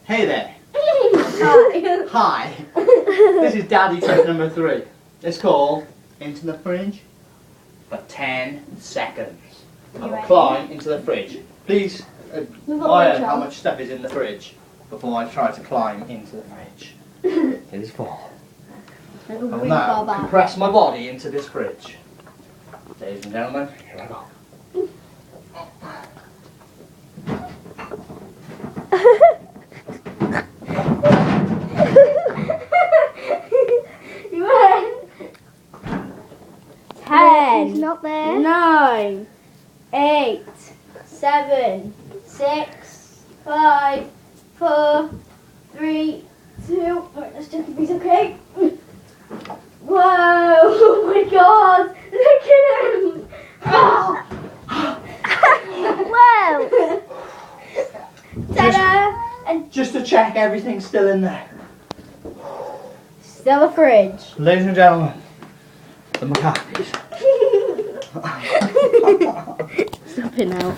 Hey there. Hi. Hi. This is Daddy trick number 3. It's called into the fridge for 10 seconds. I will climb into the fridge. Please admire how much stuff is in the fridge before I try to climb into the fridge. It is full. I will now compress my body into this fridge. Ladies and gentlemen, here I go. You went. 10. He's not there. 9, 8, 7, 6, 5, 4, 3, 2. Right, let's check if he's okay. Whoa! Oh my God! Look at him! Whoa! Ta-da! And Just to check everything's still in there. still a fridge. Ladies and gentlemen, the McCarthy's. Stop it now.